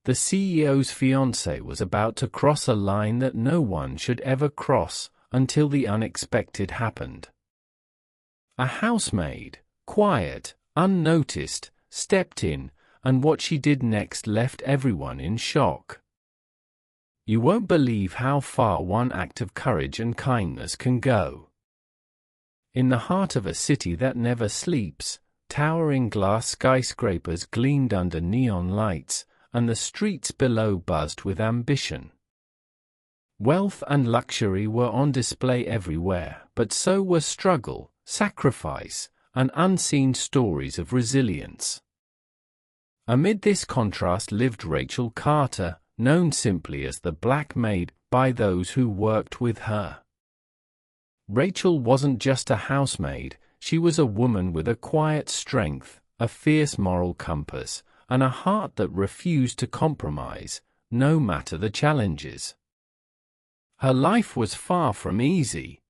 The CEO's fiancée was about to cross a line that no one should ever cross, until the unexpected happened. A housemaid, quiet, unnoticed, stepped in, and what she did next left everyone in shock. You won't believe how far one act of courage and kindness can go. In the heart of a city that never sleeps, towering glass skyscrapers gleamed under neon lights, and the streets below buzzed with ambition. Wealth and luxury were on display everywhere, but so were struggle, sacrifice, and unseen stories of resilience. Amid this contrast lived Rachel Carter, known simply as the Black Maid by those who worked with her. Rachel wasn't just a housemaid, she was a woman with a quiet strength, a fierce moral compass, and a heart that refused to compromise, no matter the challenges. Her life was far from easy.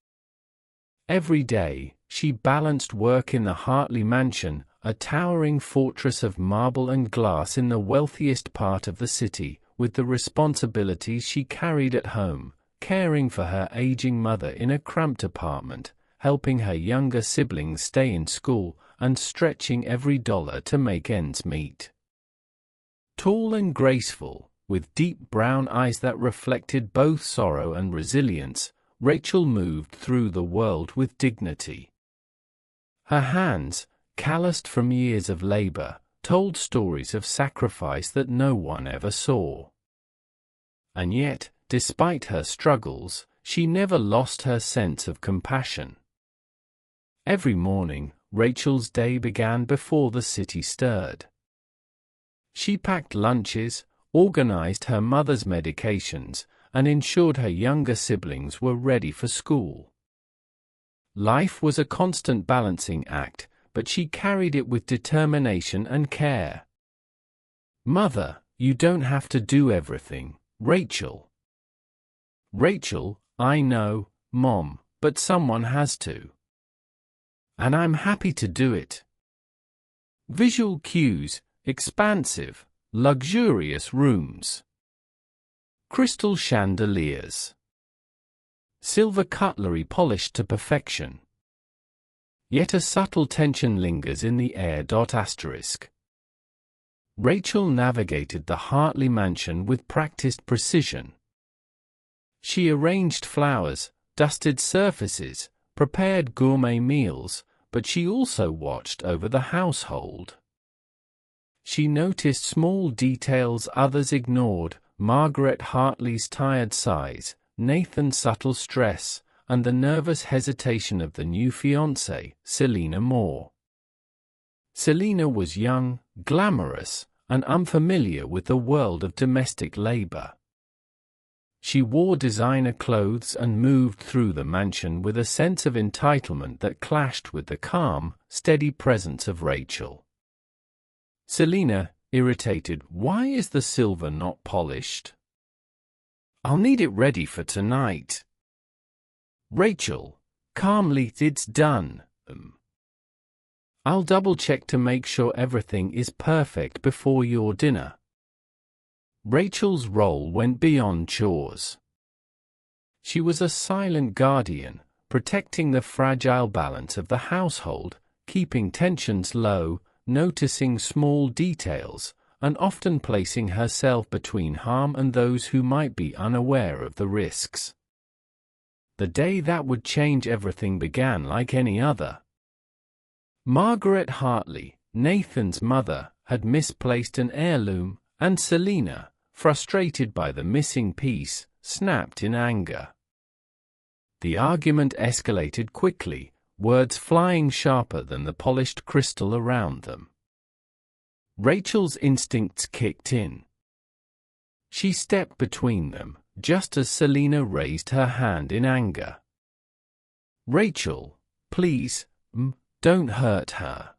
Every day, she balanced work in the Hartley mansion, a towering fortress of marble and glass in the wealthiest part of the city, with the responsibilities she carried at home, caring for her aging mother in a cramped apartment, helping her younger siblings stay in school, and stretching every dollar to make ends meet. Tall and graceful, with deep brown eyes that reflected both sorrow and resilience, Rachel moved through the world with dignity. Her hands, calloused from years of labor, told stories of sacrifice that no one ever saw. And yet, despite her struggles, she never lost her sense of compassion. Every morning, Rachel's day began before the city stirred. She packed lunches, organized her mother's medications, and ensured her younger siblings were ready for school. Life was a constant balancing act, but she carried it with determination and care. "Mother, you don't have to do everything, Rachel." "Rachel, I know, Mom, but someone has to. And I'm happy to do it." Visual cues, expansive, luxurious rooms. Crystal chandeliers. Silver cutlery polished to perfection. Yet a subtle tension lingers in the air. Rachel navigated the Hartley mansion with practiced precision. She arranged flowers, dusted surfaces, prepared gourmet meals, but she also watched over the household. She noticed small details others ignored: Margaret Hartley's tired sighs, Nathan's subtle stress, and the nervous hesitation of the new fiancée, Selena Moore. Selena was young, glamorous, and unfamiliar with the world of domestic labor. She wore designer clothes and moved through the mansion with a sense of entitlement that clashed with the calm, steady presence of Rachel. Selena, irritated, "Why is the silver not polished? I'll need it ready for tonight." Rachel, calmly, "It's done. I'll double-check to make sure everything is perfect before your dinner." Rachel's role went beyond chores. She was a silent guardian, protecting the fragile balance of the household, keeping tensions low, noticing small details, and often placing herself between harm and those who might be unaware of the risks. The day that would change everything began like any other. Margaret Hartley, Nathan's mother, had misplaced an heirloom, and Selena, frustrated by the missing piece, snapped in anger. The argument escalated quickly, words flying sharper than the polished crystal around them. Rachel's instincts kicked in. She stepped between them, just as Selena raised her hand in anger. "Rachel, please, don't hurt her."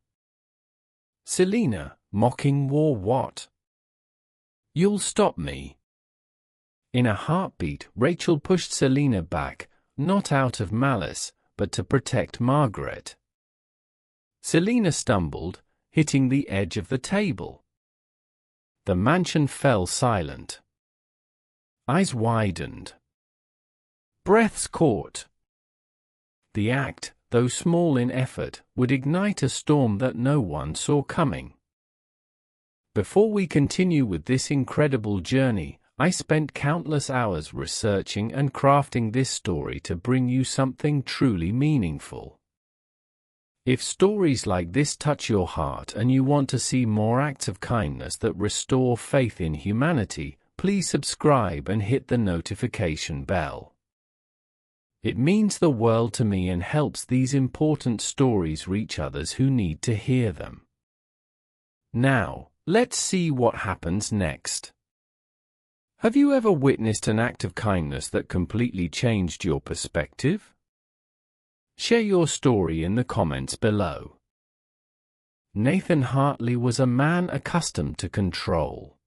Selena, mocking, "War what? You'll stop me." In a heartbeat, Rachel pushed Selena back, not out of malice, but to protect Margaret. Selena stumbled, hitting the edge of the table. The mansion fell silent. Eyes widened. Breaths caught. The act, though small in effort, would ignite a storm that no one saw coming. Before we continue with this incredible journey, I spent countless hours researching and crafting this story to bring you something truly meaningful. If stories like this touch your heart and you want to see more acts of kindness that restore faith in humanity, please subscribe and hit the notification bell. It means the world to me and helps these important stories reach others who need to hear them. Now, let's see what happens next. Have you ever witnessed an act of kindness that completely changed your perspective? Share your story in the comments below. Nathan Hartley was a man accustomed to control.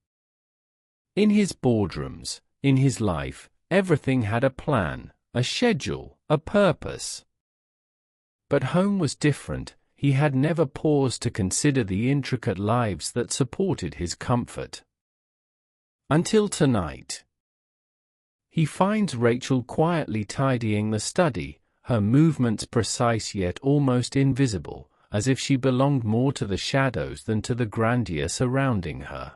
In his boardrooms, in his life, everything had a plan, a schedule, a purpose. But home was different. He had never paused to consider the intricate lives that supported his comfort. Until tonight. He finds Rachel quietly tidying the study, her movements precise yet almost invisible, as if she belonged more to the shadows than to the grandeur surrounding her.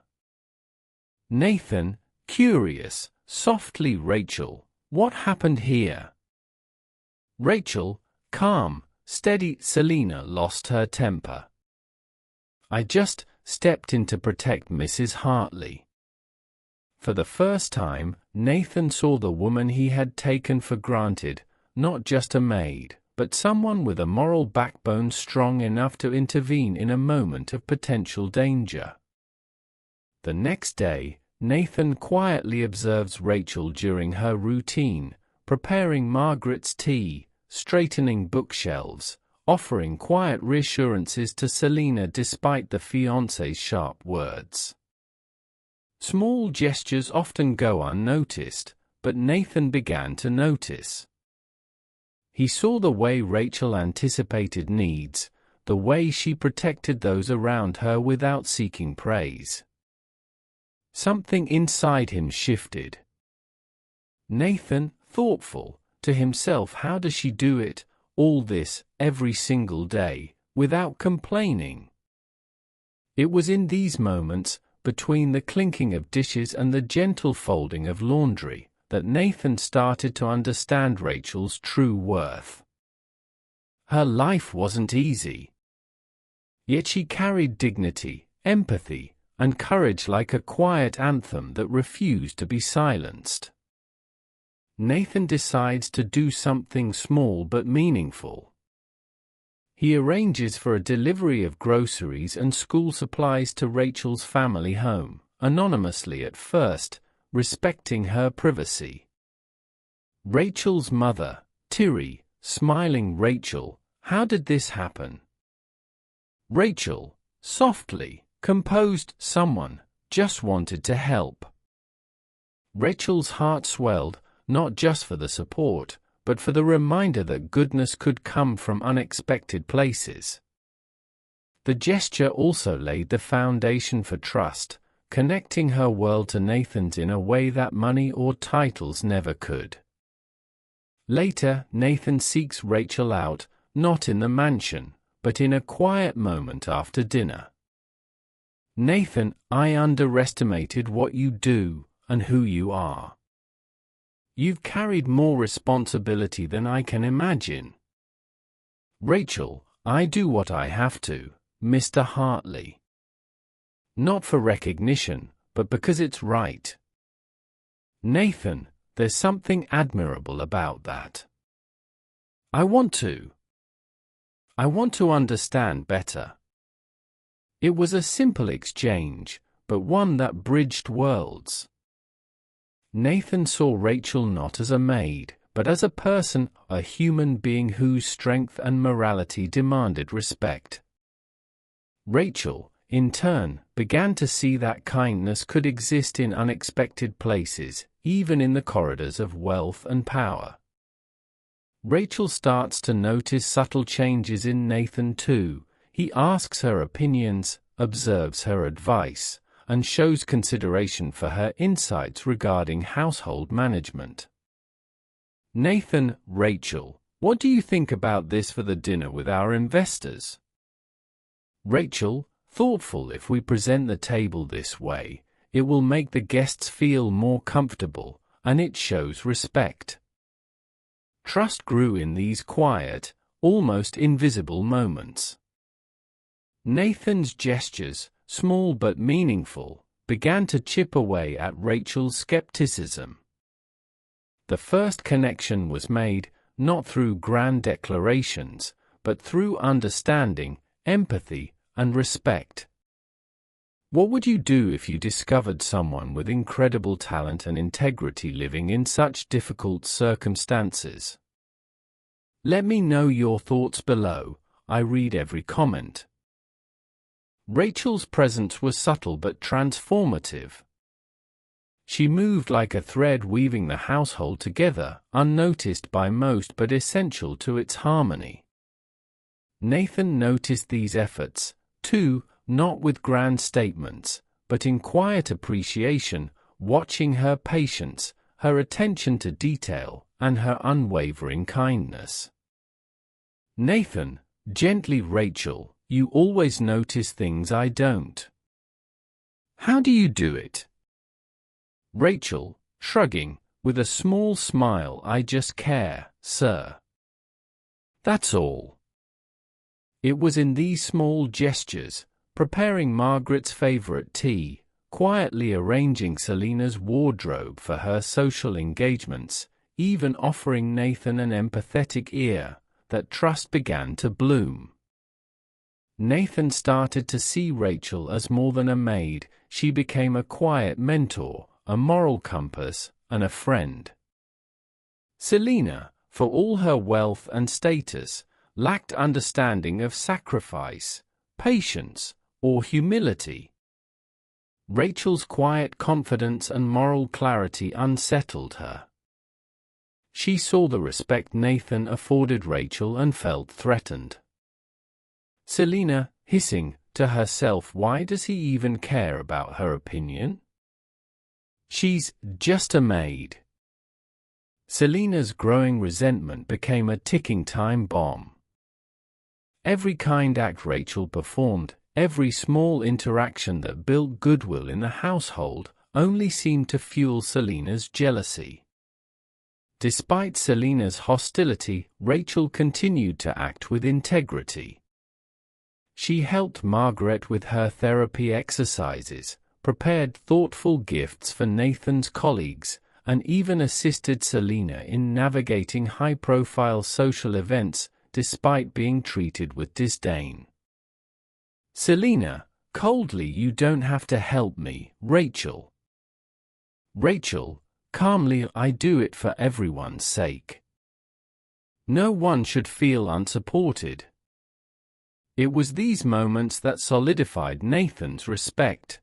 Nathan, curious, softly, "Rachel, what happened here?" Rachel, calm, steady. Selina lost her temper. "I just stepped in to protect Mrs. Hartley." For the first time, Nathan saw the woman he had taken for granted, not just a maid, but someone with a moral backbone strong enough to intervene in a moment of potential danger. The next day, Nathan quietly observes Rachel during her routine, preparing Margaret's tea, straightening bookshelves, offering quiet reassurances to Selina despite the fiancé's sharp words. Small gestures often go unnoticed, but Nathan began to notice. He saw the way Rachel anticipated needs, the way she protected those around her without seeking praise. Something inside him shifted. Nathan, thoughtful, to himself, how does she do it, all this, every single day, without complaining? It was in these moments, between the clinking of dishes and the gentle folding of laundry, that Nathan started to understand Rachel's true worth. Her life wasn't easy. Yet she carried dignity, empathy, and courage like a quiet anthem that refused to be silenced. Nathan decides to do something small but meaningful. He arranges for a delivery of groceries and school supplies to Rachel's family home, anonymously at first, respecting her privacy. Rachel's mother, Terry, smiling. "Rachel, how did this happen?" Rachel, softly, composed, "Someone just wanted to help." Rachel's heart swelled, not just for the support, but for the reminder that goodness could come from unexpected places. The gesture also laid the foundation for trust, connecting her world to Nathan's in a way that money or titles never could. Later, Nathan seeks Rachel out, not in the mansion, but in a quiet moment after dinner. "Nathan, I underestimated what you do, and who you are. You've carried more responsibility than I can imagine." "Rachel, I do what I have to, Mr. Hartley. Not for recognition, but because it's right." "Nathan, there's something admirable about that. I want to understand better." It was a simple exchange, but one that bridged worlds. Nathan saw Rachel not as a maid, but as a person, a human being whose strength and morality demanded respect. Rachel, in turn, began to see that kindness could exist in unexpected places, even in the corridors of wealth and power. Rachel starts to notice subtle changes in Nathan too. He asks her opinions, observes her advice, and shows consideration for her insights regarding household management. Nathan, Rachel, what do you think about this for the dinner with our investors? Rachel, thoughtful. If we present the table this way, it will make the guests feel more comfortable, and it shows respect. Trust grew in these quiet, almost invisible moments. Nathan's gestures, small but meaningful, began to chip away at Rachel's skepticism. The first connection was made, not through grand declarations, but through understanding, empathy, and respect. What would you do if you discovered someone with incredible talent and integrity living in such difficult circumstances? Let me know your thoughts below. I read every comment. Rachel's presence was subtle but transformative. She moved like a thread weaving the household together, unnoticed by most but essential to its harmony. Nathan noticed these efforts, too, not with grand statements, but in quiet appreciation, watching her patience, her attention to detail, and her unwavering kindness. Nathan, gently. Rachel, you always notice things I don't. How do you do it? Rachel, shrugging, with a small smile. I just care, sir. That's all. It was in these small gestures, preparing Margaret's favorite tea, quietly arranging Selina's wardrobe for her social engagements, even offering Nathan an empathetic ear, that trust began to bloom. Nathan started to see Rachel as more than a maid. She became a quiet mentor, a moral compass, and a friend. Selina, for all her wealth and status, lacked understanding of sacrifice, patience, or humility. Rachel's quiet confidence and moral clarity unsettled her. She saw the respect Nathan afforded Rachel and felt threatened. Selina, hissing to herself, why does he even care about her opinion? She's just a maid. Selina's growing resentment became a ticking time bomb. Every kind act Rachel performed, every small interaction that built goodwill in the household, only seemed to fuel Selina's jealousy. Despite Selina's hostility, Rachel continued to act with integrity. She helped Margaret with her therapy exercises, prepared thoughtful gifts for Nathan's colleagues, and even assisted Selina in navigating high-profile social events, despite being treated with disdain. Selina, coldly, you don't have to help me, Rachel. Rachel, calmly, I do it for everyone's sake. No one should feel unsupported. It was these moments that solidified Nathan's respect.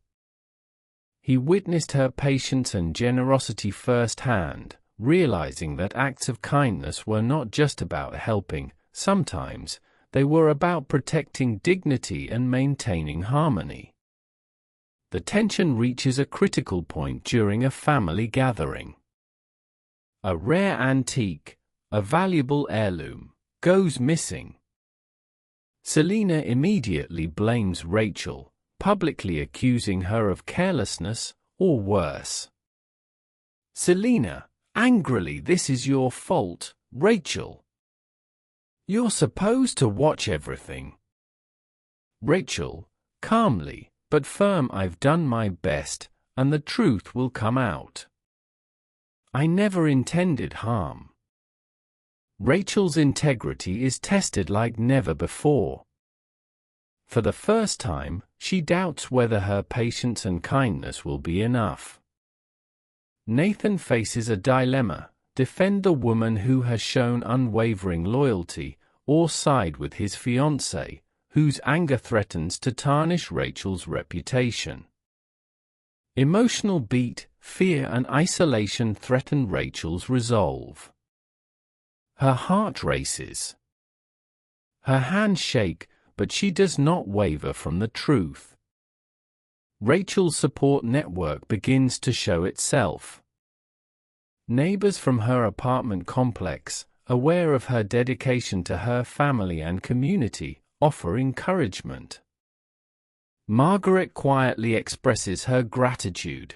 He witnessed her patience and generosity firsthand, realizing that acts of kindness were not just about helping. Sometimes, they were about protecting dignity and maintaining harmony. The tension reaches a critical point during a family gathering. A rare antique, a valuable heirloom, goes missing. Selina immediately blames Rachel, publicly accusing her of carelessness, or worse. Selina, angrily, this is your fault, Rachel. You're supposed to watch everything. Rachel, calmly, but firm, I've done my best, and the truth will come out. I never intended harm. Rachel's integrity is tested like never before. For the first time, she doubts whether her patience and kindness will be enough. Nathan faces a dilemma: defend the woman who has shown unwavering loyalty, or side with his fiancée, whose anger threatens to tarnish Rachel's reputation. Emotional beat, fear and isolation threaten Rachel's resolve. Her heart races. Her hands shake, but she does not waver from the truth. Rachel's support network begins to show itself. Neighbors from her apartment complex, aware of her dedication to her family and community, offer encouragement. Margaret quietly expresses her gratitude.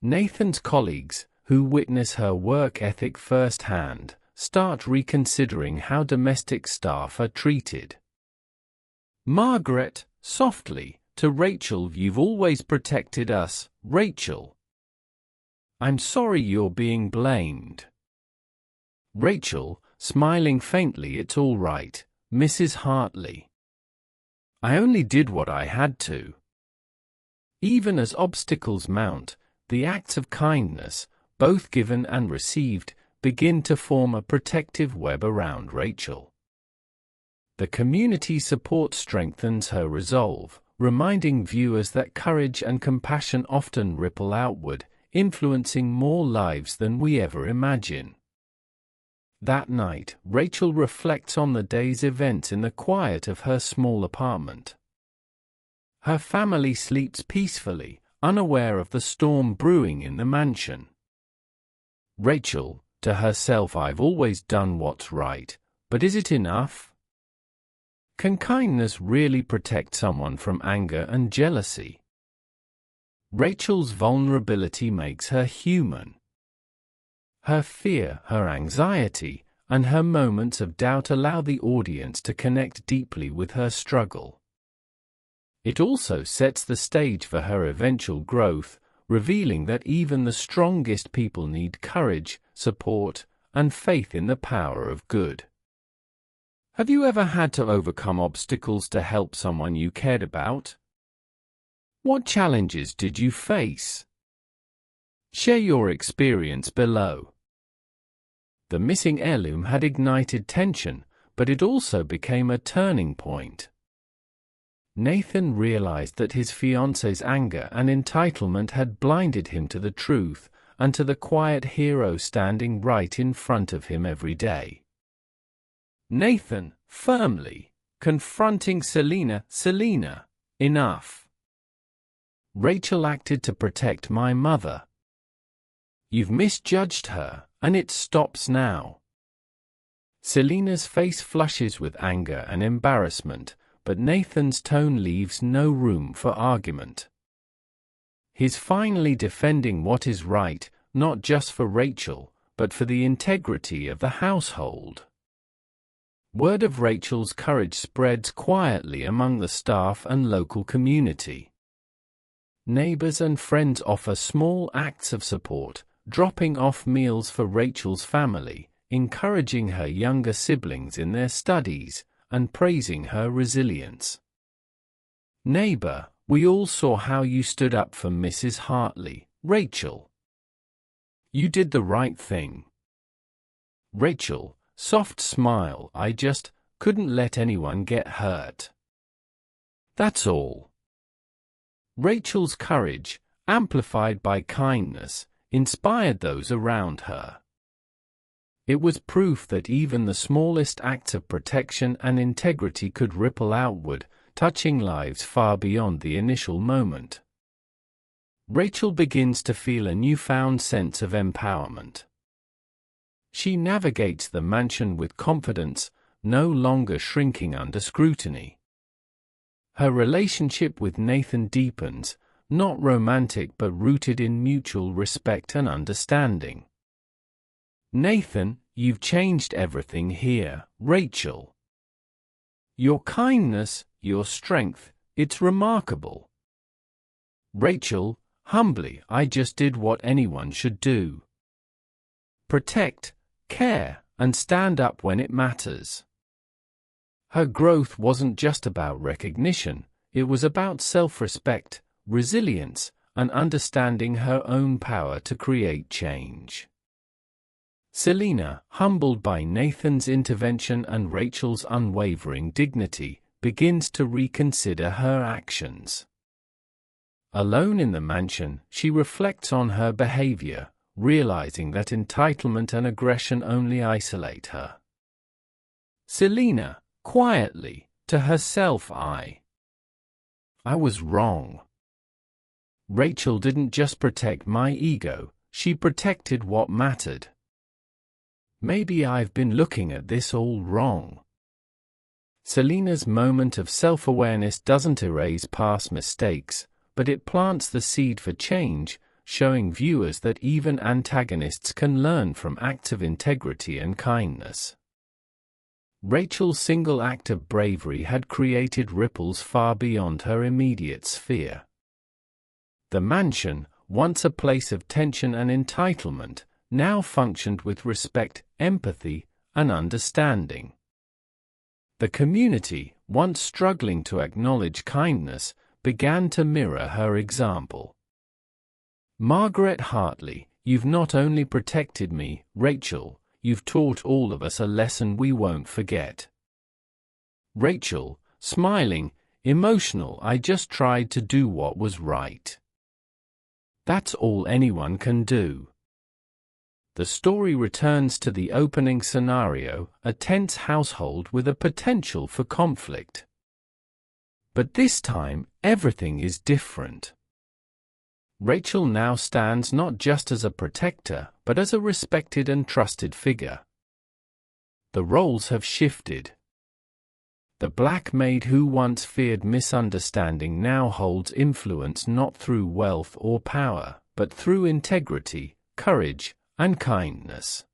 Nathan's colleagues, who witness her work ethic firsthand, start reconsidering how domestic staff are treated. Margaret, softly, to Rachel, "You've always protected us, Rachel. I'm sorry you're being blamed." Rachel, smiling faintly, "It's all right, Mrs. Hartley. I only did what I had to." Even as obstacles mount, the acts of kindness, both given and received, begin to form a protective web around Rachel. The community support strengthens her resolve, reminding viewers that courage and compassion often ripple outward, influencing more lives than we ever imagine. That night, Rachel reflects on the day's events in the quiet of her small apartment. Her family sleeps peacefully, unaware of the storm brewing in the mansion. Rachel, to herself, "I've always done what's right, but is it enough? Can kindness really protect someone from anger and jealousy?" Rachel's vulnerability makes her human. Her fear, her anxiety, and her moments of doubt allow the audience to connect deeply with her struggle. It also sets the stage for her eventual growth, revealing that even the strongest people need courage, support, and faith in the power of good. Have you ever had to overcome obstacles to help someone you cared about? What challenges did you face? Share your experience below. The missing heirloom had ignited tension, but it also became a turning point. Nathan realized that his fiancée's anger and entitlement had blinded him to the truth, and to the quiet hero standing right in front of him every day. Nathan, firmly, confronting Selina, "Selina, enough. Rachel acted to protect my mother. You've misjudged her, and it stops now." Selina's face flushes with anger and embarrassment, but Nathan's tone leaves no room for argument. He's finally defending what is right, not just for Rachel, but for the integrity of the household. Word of Rachel's courage spreads quietly among the staff and local community. Neighbors and friends offer small acts of support, dropping off meals for Rachel's family, encouraging her younger siblings in their studies, and praising her resilience. "Neighbor, we all saw how you stood up for Mrs. Hartley, Rachel. You did the right thing." Rachel, soft smile, "I just couldn't let anyone get hurt. That's all." Rachel's courage, amplified by kindness, inspired those around her. It was proof that even the smallest acts of protection and integrity could ripple outward, touching lives far beyond the initial moment. Rachel begins to feel a newfound sense of empowerment. She navigates the mansion with confidence, no longer shrinking under scrutiny. Her relationship with Nathan deepens, not romantic but rooted in mutual respect and understanding. "Nathan, you've changed everything here, Rachel. Your kindness, your strength, it's remarkable." Rachel, humbly, "I just did what anyone should do. Protect, care, and stand up when it matters." Her growth wasn't just about recognition, it was about self-respect, resilience, and understanding her own power to create change. Selina, humbled by Nathan's intervention and Rachel's unwavering dignity, begins to reconsider her actions. Alone in the mansion, she reflects on her behavior, realizing that entitlement and aggression only isolate her. Selina, quietly, to herself, I was wrong. Rachel didn't just protect my ego, she protected what mattered. Maybe I've been looking at this all wrong. Selena's moment of self-awareness doesn't erase past mistakes, but it plants the seed for change, showing viewers that even antagonists can learn from acts of integrity and kindness. Rachel's single act of bravery had created ripples far beyond her immediate sphere. The mansion, once a place of tension and entitlement, now functioned with respect, empathy, and understanding. The community, once struggling to acknowledge kindness, began to mirror her example. Margaret Hartley, you've not only protected me, Rachel, you've taught all of us a lesson we won't forget. Rachel, smiling, emotional, I just tried to do what was right. That's all anyone can do. The story returns to the opening scenario, a tense household with a potential for conflict. But this time, everything is different. Rachel now stands not just as a protector, but as a respected and trusted figure. The roles have shifted. The Black Maid who once feared misunderstanding now holds influence not through wealth or power, but through integrity, courage, and kindness.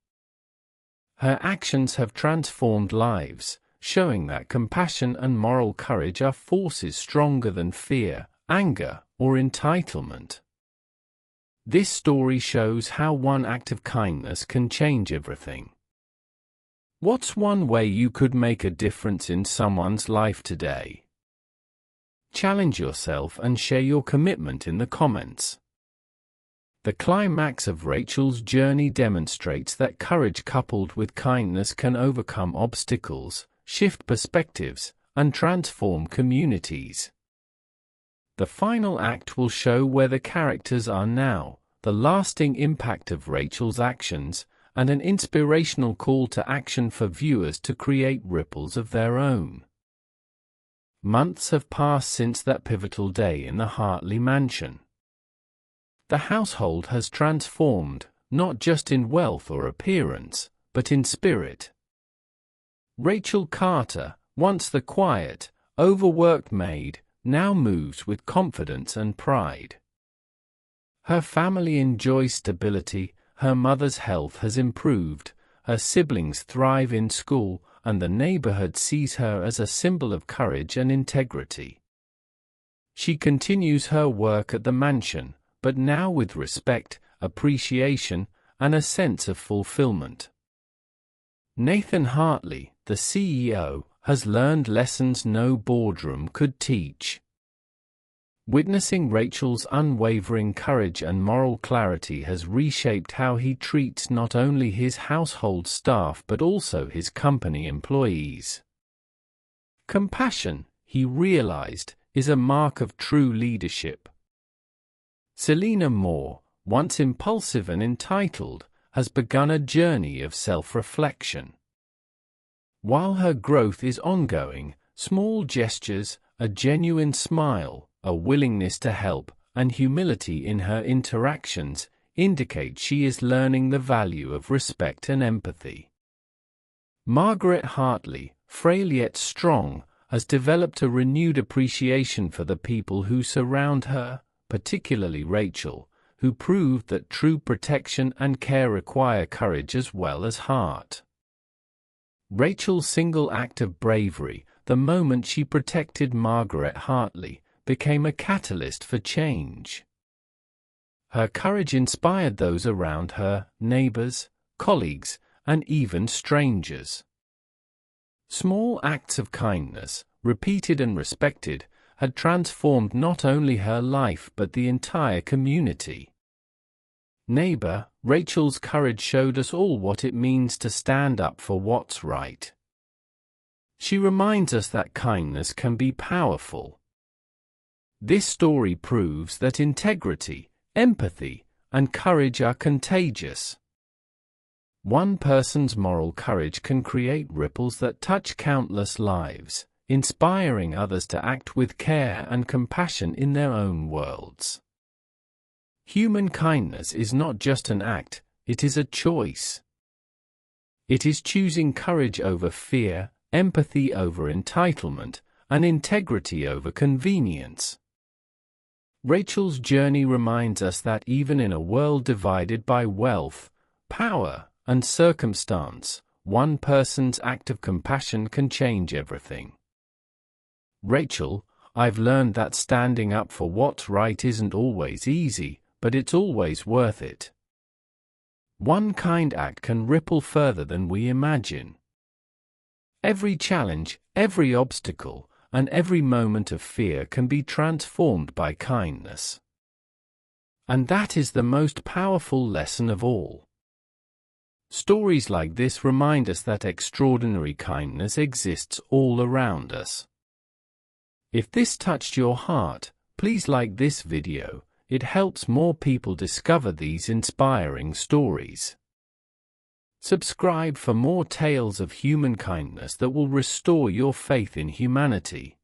Her actions have transformed lives, showing that compassion and moral courage are forces stronger than fear, anger, or entitlement. This story shows how one act of kindness can change everything. What's one way you could make a difference in someone's life today? Challenge yourself and share your commitment in the comments. The climax of Rachel's journey demonstrates that courage coupled with kindness can overcome obstacles, shift perspectives, and transform communities. The final act will show where the characters are now, the lasting impact of Rachel's actions, and an inspirational call to action for viewers to create ripples of their own. Months have passed since that pivotal day in the Hartley mansion. The household has transformed, not just in wealth or appearance, but in spirit. Rachel Carter, once the quiet, overworked maid, now moves with confidence and pride. Her family enjoys stability, her mother's health has improved, her siblings thrive in school, and the neighborhood sees her as a symbol of courage and integrity. She continues her work at the mansion, but now with respect, appreciation, and a sense of fulfillment. Nathan Hartley, the CEO, has learned lessons no boardroom could teach. Witnessing Rachel's unwavering courage and moral clarity has reshaped how he treats not only his household staff but also his company employees. Compassion, he realized, is a mark of true leadership. Selena Moore, once impulsive and entitled, has begun a journey of self-reflection. While her growth is ongoing, small gestures, a genuine smile, a willingness to help, and humility in her interactions indicate she is learning the value of respect and empathy. Margaret Hartley, frail yet strong, has developed a renewed appreciation for the people who surround her, particularly Rachel, who proved that true protection and care require courage as well as heart. Rachel's single act of bravery, the moment she protected Margaret Hartley, became a catalyst for change. Her courage inspired those around her, neighbors, colleagues, and even strangers. Small acts of kindness, repeated and respected, had transformed not only her life but the entire community. Neighbor, Rachel's courage showed us all what it means to stand up for what's right. She reminds us that kindness can be powerful. This story proves that integrity, empathy, and courage are contagious. One person's moral courage can create ripples that touch countless lives, inspiring others to act with care and compassion in their own worlds. Human kindness is not just an act, it is a choice. It is choosing courage over fear, empathy over entitlement, and integrity over convenience. Rachel's journey reminds us that even in a world divided by wealth, power, and circumstance, one person's act of compassion can change everything. Rachel, I've learned that standing up for what's right isn't always easy, but it's always worth it. One kind act can ripple further than we imagine. Every challenge, every obstacle, and every moment of fear can be transformed by kindness. And that is the most powerful lesson of all. Stories like this remind us that extraordinary kindness exists all around us. If this touched your heart, please like this video. It helps more people discover these inspiring stories. Subscribe for more tales of human kindness that will restore your faith in humanity.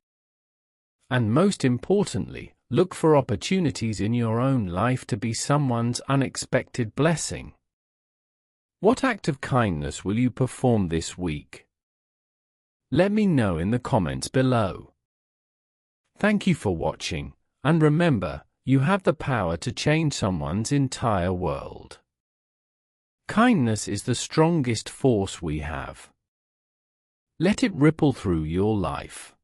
And most importantly, look for opportunities in your own life to be someone's unexpected blessing. What act of kindness will you perform this week? Let me know in the comments below. Thank you for watching, and remember, you have the power to change someone's entire world. Kindness is the strongest force we have. Let it ripple through your life.